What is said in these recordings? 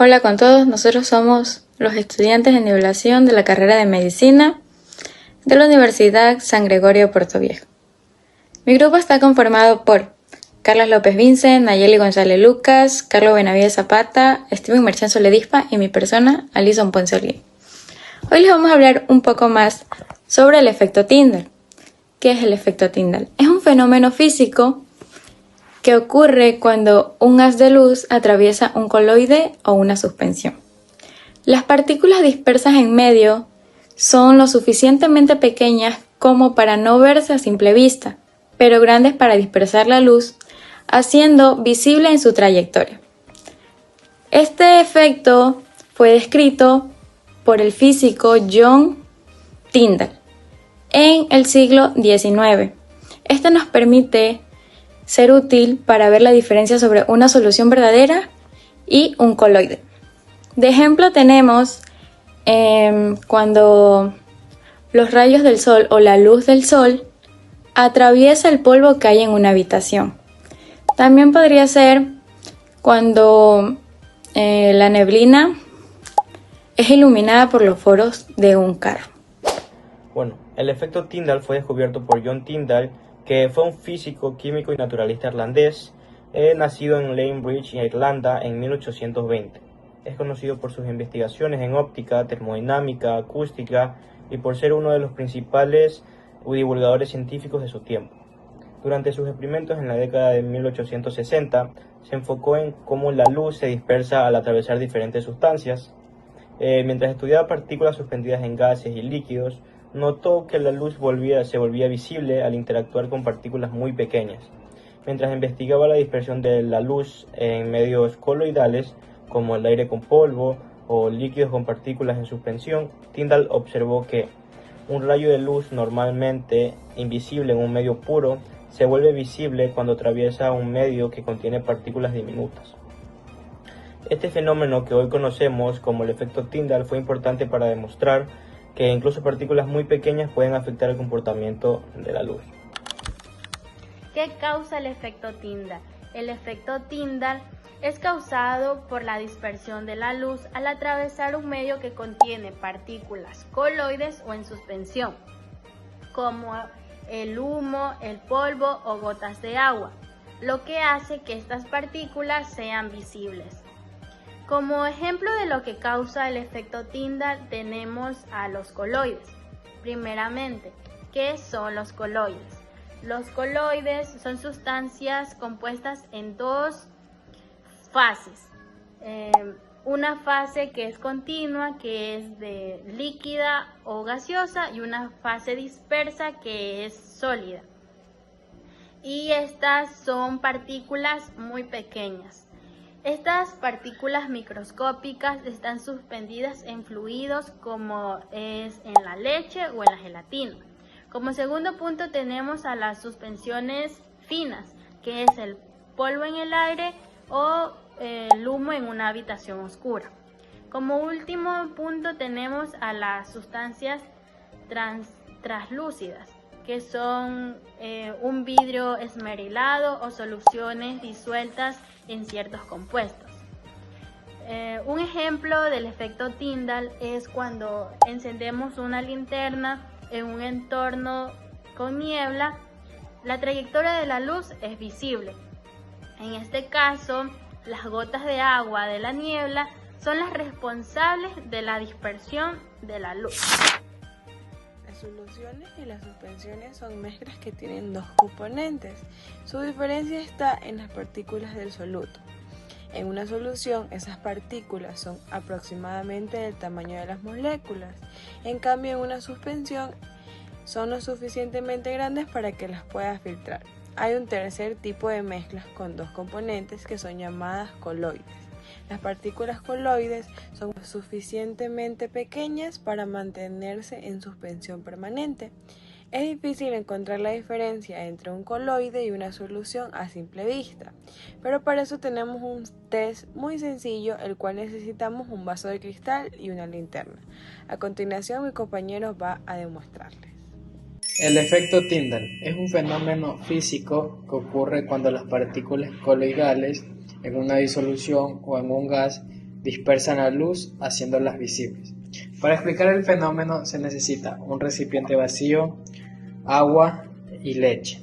Hola con todos, nosotros somos los estudiantes de nivelación de la carrera de Medicina de la Universidad San Gregorio de Puerto Viejo. Mi grupo está conformado por Carlos López Vincent, Nayeli González Lucas, Carlos Benavides Zapata, Steven Merchanzo Ledispa y mi persona, Alison Ponce Olguín. Hoy les vamos a hablar un poco más sobre el efecto Tyndall. ¿Qué es el efecto Tyndall? Es un fenómeno físico que ocurre cuando un haz de luz atraviesa un coloide o una suspensión. Las partículas dispersas en medio son lo suficientemente pequeñas como para no verse a simple vista, pero grandes para dispersar la luz, haciendo visible en su trayectoria. Este efecto fue descrito por el físico John Tyndall en el siglo XIX. Esto nos permite ser útil para ver la diferencia sobre una solución verdadera y un coloide. De ejemplo tenemos cuando los rayos del sol o la luz del sol atraviesa el polvo que hay en una habitación. También podría ser cuando la neblina es iluminada por los faros de un carro. Bueno, el efecto Tyndall fue descubierto por John Tyndall, que fue un físico, químico y naturalista irlandés, nacido en Ladybridge, Irlanda, en 1820. Es conocido por sus investigaciones en óptica, termodinámica, acústica y por ser uno de los principales divulgadores científicos de su tiempo. Durante sus experimentos en la década de 1860, se enfocó en cómo la luz se dispersa al atravesar diferentes sustancias. Mientras estudiaba partículas suspendidas en gases y líquidos, notó que la luz se volvía visible al interactuar con partículas muy pequeñas. Mientras investigaba la dispersión de la luz en medios coloidales, como el aire con polvo o líquidos con partículas en suspensión, Tyndall observó que un rayo de luz normalmente invisible en un medio puro se vuelve visible cuando atraviesa un medio que contiene partículas diminutas. Este fenómeno que hoy conocemos como el efecto Tyndall fue importante para demostrar que incluso partículas muy pequeñas pueden afectar el comportamiento de la luz. ¿Qué causa el efecto Tyndall? El efecto Tyndall es causado por la dispersión de la luz al atravesar un medio que contiene partículas coloides o en suspensión, como el humo, el polvo o gotas de agua, lo que hace que estas partículas sean visibles. Como ejemplo de lo que causa el efecto Tyndall tenemos a los coloides. Primeramente, ¿qué son los coloides? Los coloides son sustancias compuestas en dos fases. Una fase que es continua, que es de líquida o gaseosa, y una fase dispersa que es sólida. Y estas son partículas muy pequeñas. Estas partículas microscópicas están suspendidas en fluidos como es en la leche o en la gelatina. Como segundo punto tenemos a las suspensiones finas, que es el polvo en el aire o el humo en una habitación oscura. Como último punto tenemos a las sustancias translúcidas, que son un vidrio esmerilado o soluciones disueltas en ciertos compuestos. Un ejemplo del efecto Tyndall es cuando encendemos una linterna en un entorno con niebla, la trayectoria de la luz es visible. En este caso, las gotas de agua de la niebla son las responsables de la dispersión de la luz. Las soluciones y las suspensiones son mezclas que tienen dos componentes. Su diferencia está en las partículas del soluto. En una solución, esas partículas son aproximadamente del tamaño de las moléculas. En cambio, en una suspensión, son lo suficientemente grandes para que las puedas filtrar. Hay un tercer tipo de mezclas con dos componentes que son llamadas coloides. Las partículas coloides son suficientemente pequeñas para mantenerse en suspensión permanente. Es difícil encontrar la diferencia entre un coloide y una solución a simple vista, pero para eso tenemos un test muy sencillo, el cual necesitamos un vaso de cristal y una linterna. A continuación, mi compañero va a demostrarles. El efecto Tyndall es un fenómeno físico que ocurre cuando las partículas coloidales en una disolución o en un gas dispersan la luz haciéndolas visibles. Para explicar el fenómeno se necesita un recipiente vacío, agua y leche.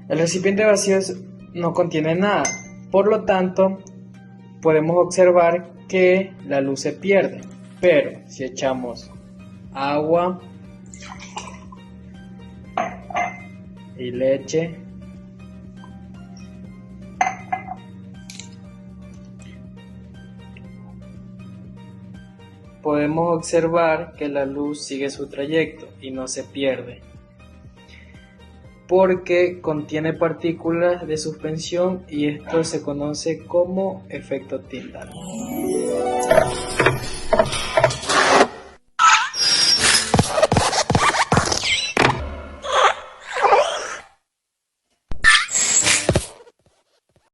El recipiente vacío no contiene nada, por lo tanto podemos observar que la luz se pierde, pero si echamos agua y leche, podemos observar que la luz sigue su trayecto y no se pierde, porque contiene partículas de suspensión y esto se conoce como efecto Tyndall.